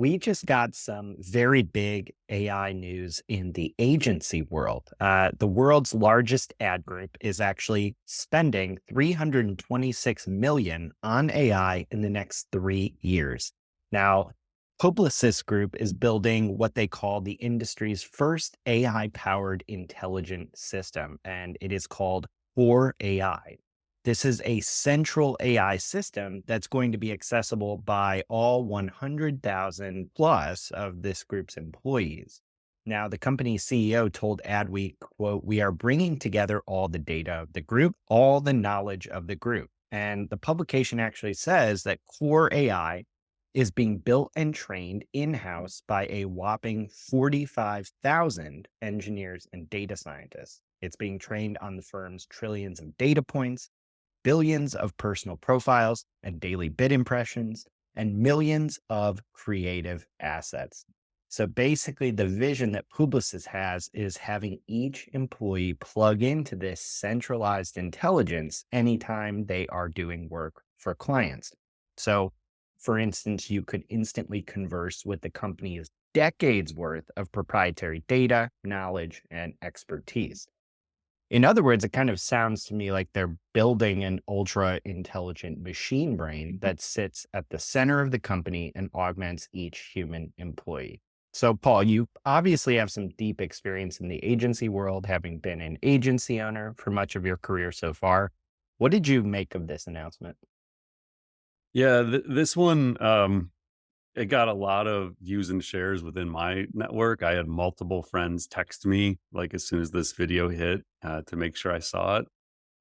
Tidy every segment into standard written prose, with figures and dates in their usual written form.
we just got some very big AI news in the agency world. The world's largest ad group is actually spending 326 million on AI in the next 3 years. Now, Publicis Group is building what they call the industry's first AI-powered intelligent system, and it is called CoreAI. This is a central AI system that's going to be accessible by all 100,000 plus of this group's employees. Now, the company's CEO told ADWEEK, quote, "We are bringing together all the data of the group, all the knowledge of the group." And the publication actually says that Core AI is being built and trained in-house by a whopping 45,000 engineers and data scientists. It's being trained on the firm's trillions of data points, billions of personal profiles and daily bid impressions, and millions of creative assets. So basically, the vision that Publicis has is having each employee plug into this centralized intelligence anytime they are doing work for clients. So, for instance, you could instantly converse with the company's decades worth of proprietary data, knowledge, and expertise. In other words, it kind of sounds to me like they're building an ultra intelligent machine brain that sits at the center of the company and augments each human employee. So, Paul, you obviously have some deep experience in the agency world, having been an agency owner for much of your career so far. What did you make of this announcement? Yeah, this one, it got a lot of views and shares within my network. I had multiple friends text me like as soon as this video hit to make sure I saw it.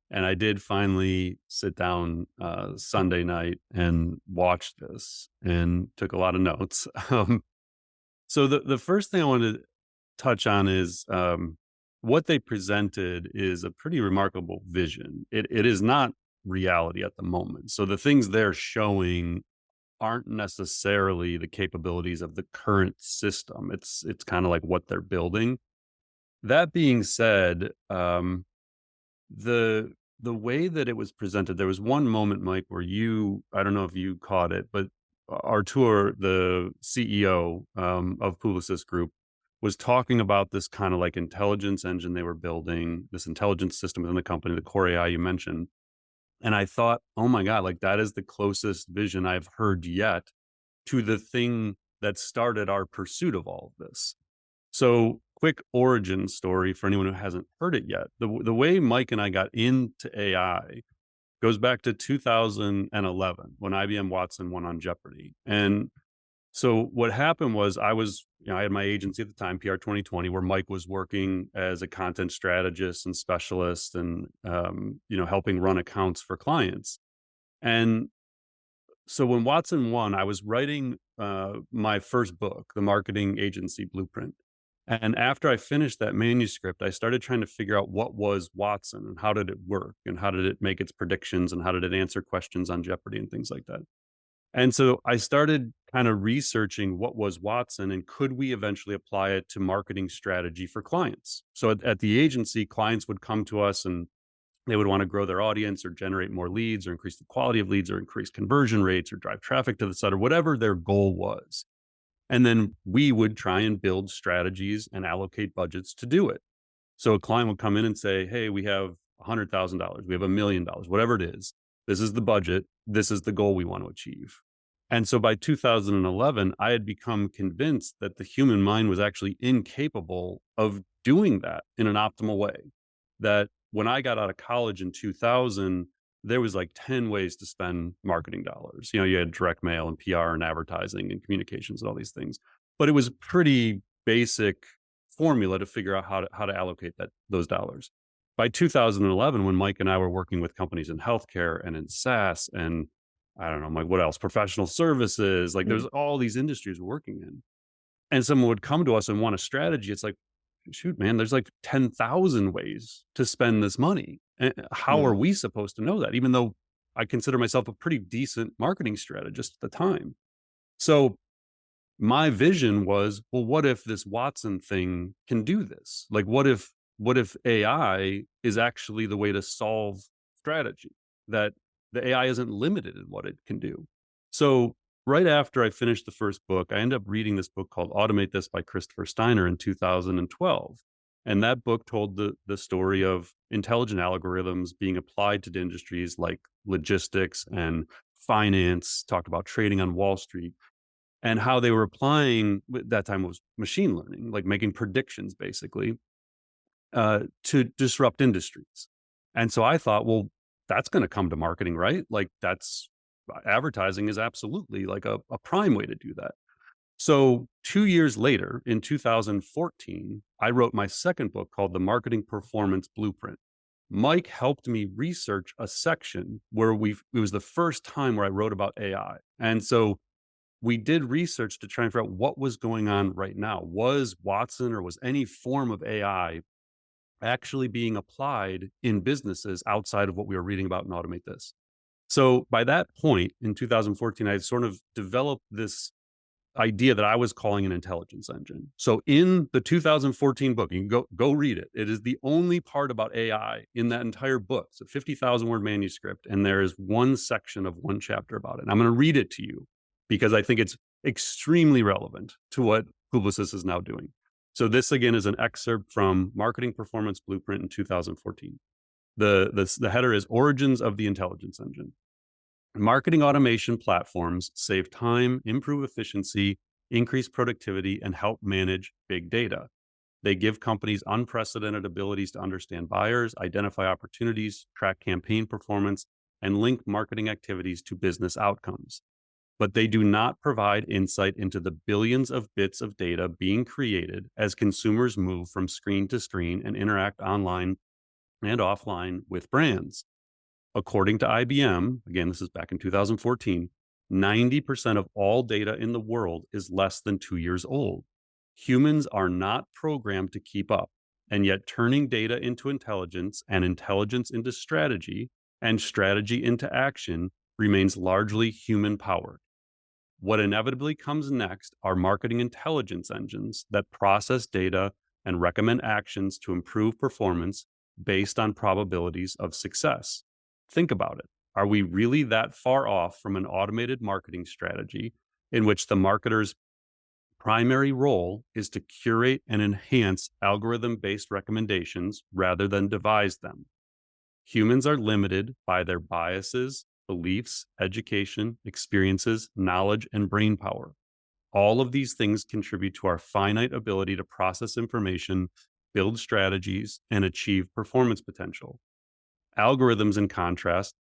And I did finally sit down Sunday night and watch this and took a lot of notes. So the first thing I wanted to touch on is what they presented is a pretty remarkable vision. It is not reality at the moment. So the things they're showing aren't necessarily the capabilities of the current system. It's kind of like what they're building. That being said, the the way that it was presented, there was one moment, Mike, where I don't know if you caught it, but Artur, the CEO of Publicis Group, was talking about this kind of like intelligence engine they were building, this intelligence system within the company, the core AI you mentioned. And I thought, oh my God, like that is the closest vision I've heard yet to the thing that started our pursuit of all of this. So, quick origin story for anyone who hasn't heard it yet. The way Mike and I got into AI goes back to 2011 when IBM Watson won on Jeopardy. And so what happened was I had my agency at the time, PR 2020, where Mike was working as a content strategist and specialist and, helping run accounts for clients. And so when Watson won, I was writing my first book, The Marketing Agency Blueprint. And after I finished that manuscript, I started trying to figure out what was Watson and how did it work and how did it make its predictions and how did it answer questions on Jeopardy and things like that. And so I started kind of researching what was Watson and could we eventually apply it to marketing strategy for clients. So at the agency, clients would come to us and they would want to grow their audience or generate more leads or increase the quality of leads or increase conversion rates or drive traffic to the site or whatever their goal was. And then we would try and build strategies and allocate budgets to do it. So a client would come in and say, hey, we have $100,000, we have $1 million, whatever it is. This is the budget. This is the goal we want to achieve. And so by 2011, I had become convinced that the human mind was actually incapable of doing that in an optimal way. That when I got out of college in 2000, there was like 10 ways to spend marketing dollars. You had direct mail and PR and advertising and communications and all these things. But it was a pretty basic formula to figure out how to allocate those dollars. By 2011, when Mike and I were working with companies in healthcare and in SaaS and I don't know, Mike, what else? Professional services, like there's all these industries we're working in. And someone would come to us and want a strategy. It's like, shoot, man, there's like 10,000 ways to spend this money. And how Mm. are we supposed to know that? Even though I consider myself a pretty decent marketing strategist at the time. So my vision was, well, what if this Watson thing can do this? Like, what if AI is actually the way to solve strategy? That the AI isn't limited in what it can do. So right after I finished the first book, I ended up reading this book called Automate This by Christopher Steiner in 2012. And that book told the story of intelligent algorithms being applied to industries like logistics and finance, talked about trading on Wall Street, and how they were applying, at that time it was machine learning, like making predictions basically, to disrupt industries. And so I thought, well, that's going to come to marketing, right? Like that's advertising is absolutely like a prime way to do that. So 2 years later, in 2014, I wrote my second book called The Marketing Performance Blueprint. Mike helped me research a section where it was the first time where I wrote about AI. And so we did research to try and figure out what was going on right now. Was Watson or was any form of AI actually being applied in businesses outside of what we were reading about in Automate This? So by that point in 2014, I had sort of developed this idea that I was calling an intelligence engine. So in the 2014 book, you can go read it. It is the only part about AI in that entire book. It's a 50,000 word manuscript, and there is one section of one chapter about it. And I'm going to read it to you because I think it's extremely relevant to what Publicis is now doing. So this again is an excerpt from Marketing Performance Blueprint in 2014. The header is Origins of the Intelligence Engine. Marketing automation platforms save time, improve efficiency, increase productivity, and help manage big data. They give companies unprecedented abilities to understand buyers, identify opportunities, track campaign performance, and link marketing activities to business outcomes. But they do not provide insight into the billions of bits of data being created as consumers move from screen to screen and interact online and offline with brands. According to IBM, again, this is back in 2014, 90% of all data in the world is less than 2 years old. Humans are not programmed to keep up, and yet turning data into intelligence and intelligence into strategy and strategy into action remains largely human powered. What inevitably comes next are marketing intelligence engines that process data and recommend actions to improve performance based on probabilities of success. Think about it. Are we really that far off from an automated marketing strategy in which the marketer's primary role is to curate and enhance algorithm-based recommendations rather than devise them? Humans are limited by their biases, beliefs, education, experiences, knowledge, and brain power. All of these things contribute to our finite ability to process information, build strategies, and achieve performance potential. Algorithms, in contrast,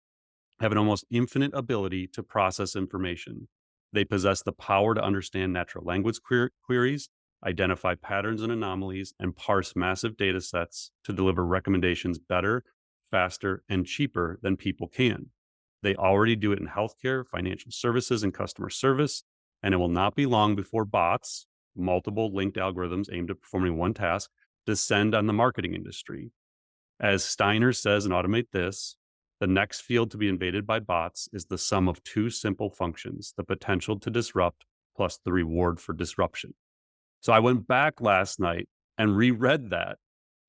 have an almost infinite ability to process information. They possess the power to understand natural language queries, identify patterns and anomalies, and parse massive data sets to deliver recommendations better, faster, and cheaper than people can. They already do it in healthcare, financial services, and customer service, and it will not be long before bots, multiple linked algorithms aimed at performing one task, descend on the marketing industry. As Steiner says in Automate This, the next field to be invaded by bots is the sum of two simple functions, the potential to disrupt plus the reward for disruption. So I went back last night and reread that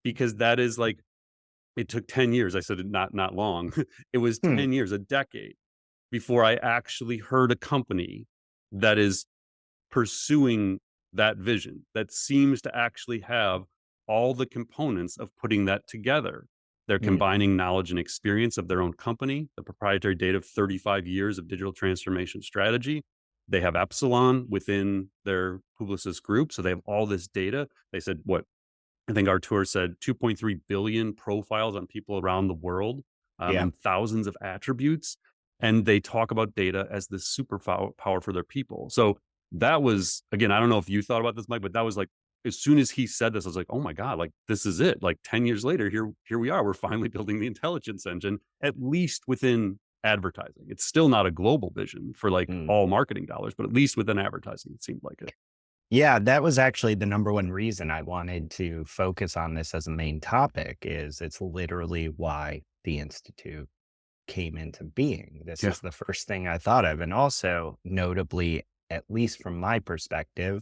because that is like, it took 10 years. I said not long. It was Hmm. 10 years, a decade before I actually heard a company that is pursuing that vision, that seems to actually have all the components of putting that together. They're Hmm. combining knowledge and experience of their own company, the proprietary data of 35 years of digital transformation strategy. They have Epsilon within their Publicis group. So they have all this data. They said, what I think Artur said, 2.3 billion profiles on people around the world, Yeah. and thousands of attributes. And they talk about data as the power for their people. So that was, again, I don't know if you thought about this, Mike, but that was like, as soon as he said this, I was like, oh my God, like this is it. Like 10 years later, here we are. We're finally building the intelligence engine, at least within advertising. It's still not a global vision for like Hmm. all marketing dollars, but at least within advertising, it seemed like it. Yeah, that was actually the number one reason I wanted to focus on this as a main topic is it's literally why the Institute came into being. This Yeah. is the first thing I thought of. And also, notably, at least from my perspective,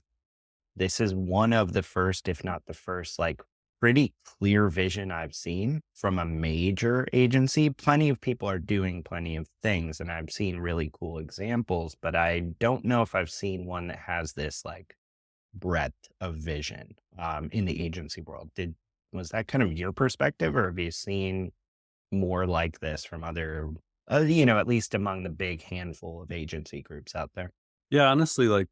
this is one of the first, if not the first, like pretty clear vision I've seen from a major agency. Plenty of people are doing plenty of things, and I've seen really cool examples, but I don't know if I've seen one that has this like breadth of vision in the agency world. Was that kind of your perspective, or have you seen more like this from other, at least among the big handful of agency groups out there? Yeah, honestly, like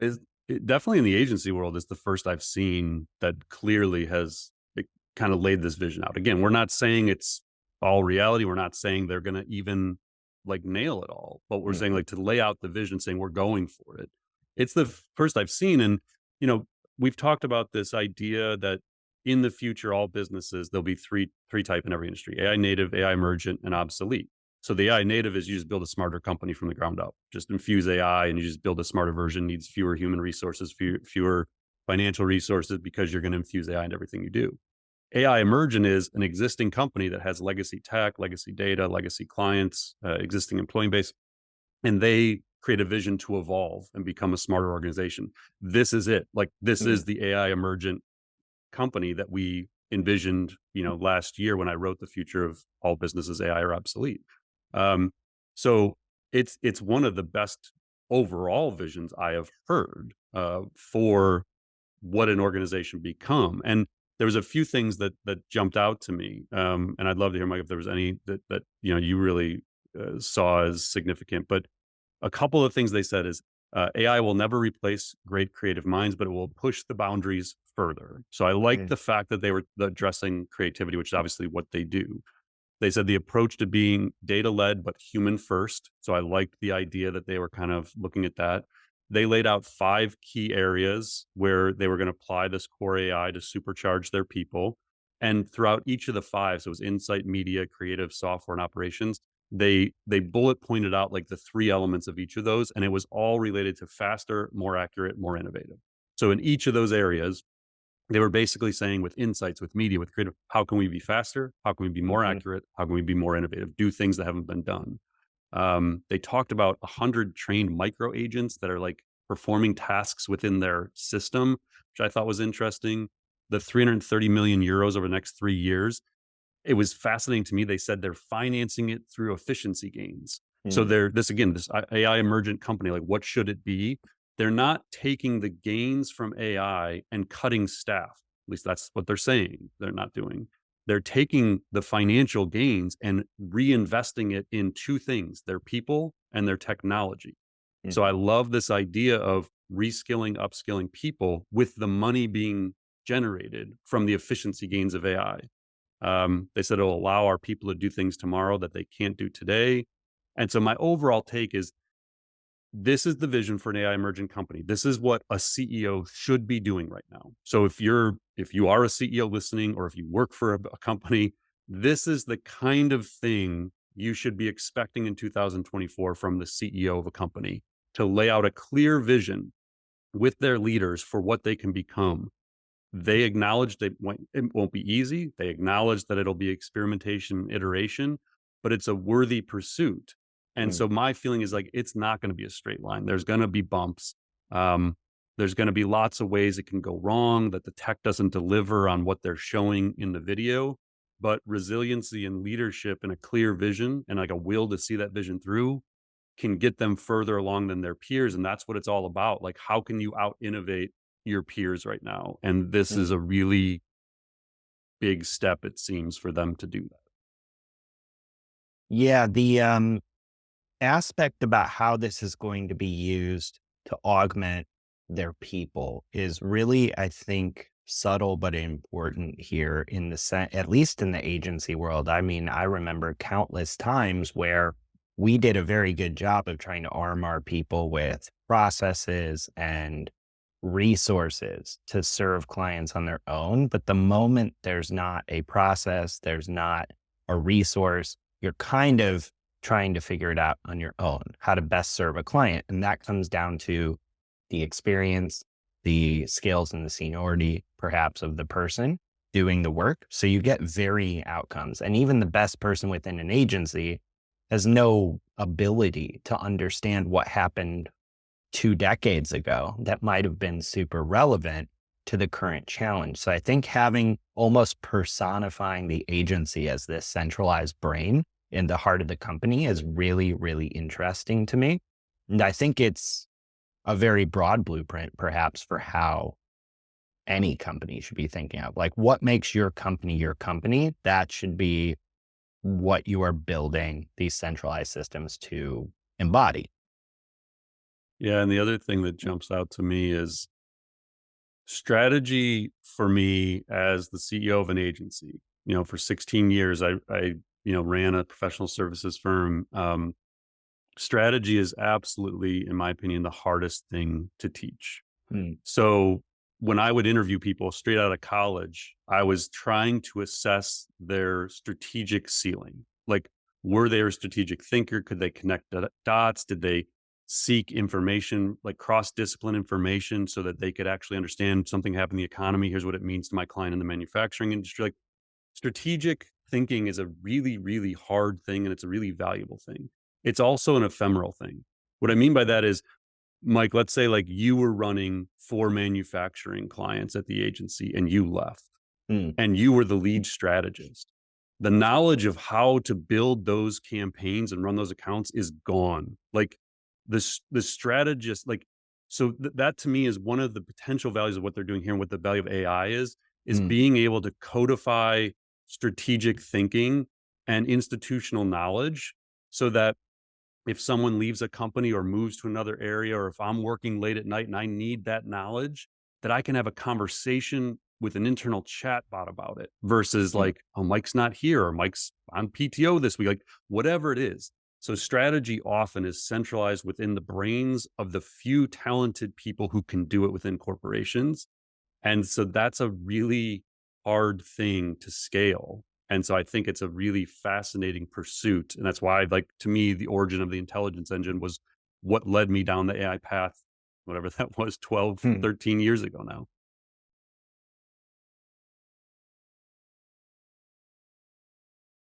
is it definitely in the agency world is the first I've seen that clearly has it kind of laid this vision out. Again, we're not saying it's all reality. We're not saying they're going to even like nail it all, but we're saying Mhm. like to lay out the vision, saying we're going for it. It's the first I've seen, and you know, we've talked about this idea that in the future, all businesses there'll be three type in every industry: AI native, AI emergent, and obsolete. So the AI native is you just build a smarter company from the ground up. Just infuse AI and you just build a smarter version, needs fewer human resources, fewer financial resources because you're going to infuse AI into everything you do. AI emergent is an existing company that has legacy tech, legacy data, legacy clients, existing employee base, and they create a vision to evolve and become a smarter organization. This is it. Like this Mm, is the AI emergent company that we envisioned, last year when I wrote the future of all businesses AI or obsolete. Um, so it's one of the best overall visions I have heard for what an organization become. And there was a few things that jumped out to me, and I'd love to hear, Mike, if there was any that you really saw as significant. But a couple of things they said is AI will never replace great creative minds, but it will push the boundaries further. So I like mm, the fact that they were addressing creativity, which is obviously what they do. They said the approach to being data led, but human first. So I liked the idea that they were kind of looking at that. They laid out 5 key areas where they were going to apply this core AI to supercharge their people. And throughout each of the five, so it was insight, media, creative, software, and operations, they bullet pointed out like the 3 elements of each of those, and it was all related to faster, more accurate, more innovative. So in each of those areas, they were basically saying with insights, with media, with creative, how can we be faster? How can we be more mhm, accurate? How can we be more innovative? Do things that haven't been done. They talked about 100 trained micro agents that are like performing tasks within their system, which I thought was interesting. The 330 million euros over the next 3 years, it was fascinating to me. They said they're financing it through efficiency gains. So mm, they're this AI emergent company, like what should it be? They're not taking the gains from AI and cutting staff. At least that's what they're saying. They're not doing. They're taking the financial gains and reinvesting it in 2 things: their people and their technology. So I mhm, love this idea of reskilling, upskilling people with the money being generated from the efficiency gains of AI. They said it'll allow our people to do things tomorrow that they can't do today. And so my overall take is this is the vision for an AI emergent company. This is what a CEO should be doing right now. So if you are a CEO listening, or if you work for a company, this is the kind of thing you should be expecting in 2024 from the CEO of a company, to lay out a clear vision with their leaders for what they can become. They acknowledge it won't be easy. They acknowledge that it'll be experimentation, iteration, but it's a worthy pursuit. And mm, so my feeling is like it's not going to be a straight line. There's going to be bumps. Um, there's going to be lots of ways it can go wrong, that the tech doesn't deliver on what they're showing in the video. But resiliency and leadership and a clear vision and like a will to see that vision through can get them further along than their peers. And that's what it's all about. Like, how can you out innovate your peers right now? And this is mm. a really big step, it seems, for them to do that. Yeah, the aspect about how this is going to be used to augment their people is really, I think, subtle but important here in the at least in the agency world. I mean, I remember countless times where we did a very good job of trying to arm our people with processes and resources to serve clients on their own. But the moment there's not a process, there's not a resource, you're kind of trying to figure it out on your own, how to best serve a client. And that comes down to the experience, the skills, and the seniority, perhaps, of the person doing the work. So you get varying outcomes. And even the best person within an agency has no ability to understand what happened 2 decades ago that might have been super relevant to the current challenge. So I think having almost personifying the agency as this centralized brain in the heart of the company is really, really interesting to me. And I think it's a very broad blueprint, perhaps, for how any company should be thinking of. Like, what makes your company your company? That should be what you are building these centralized systems to embody. Yeah, and the other thing that jumps out to me is strategy for me as the CEO of an agency. For 16 years, I ran a professional services firm. Strategy is absolutely, in my opinion, the hardest thing to teach. Mm, So when I would interview people straight out of college, I was trying to assess their strategic ceiling. Like, were they a strategic thinker? Could they connect dots? Did they seek information, like cross-discipline information, so that they could actually understand something happened in the economy? Here's what it means to my client in the manufacturing industry. Like, strategic thinking is a really, really hard thing, and it's a really valuable thing. It's also an ephemeral thing. What I mean by that is, Mike, let's say like you were running 4 manufacturing clients at the agency and you left mm, and you were the lead strategist. The knowledge of how to build those campaigns and run those accounts is gone. Like the strategist, like, so that to me is one of the potential values of what they're doing here, and what the value of AI is mm, being able to codify strategic thinking and institutional knowledge, so that if someone leaves a company or moves to another area, or if I'm working late at night and I need that knowledge, that I can have a conversation with an internal chat bot about it, versus mm, like, oh, Mike's not here, or Mike's on PTO this week, like whatever it is. So strategy often is centralized within the brains of the few talented people who can do it within corporations. And so that's a really hard thing to scale. And so I think it's a really fascinating pursuit. And that's why, like, to me, the origin of the intelligence engine was what led me down the AI path, whatever that was, 12, mm. 13 years ago now.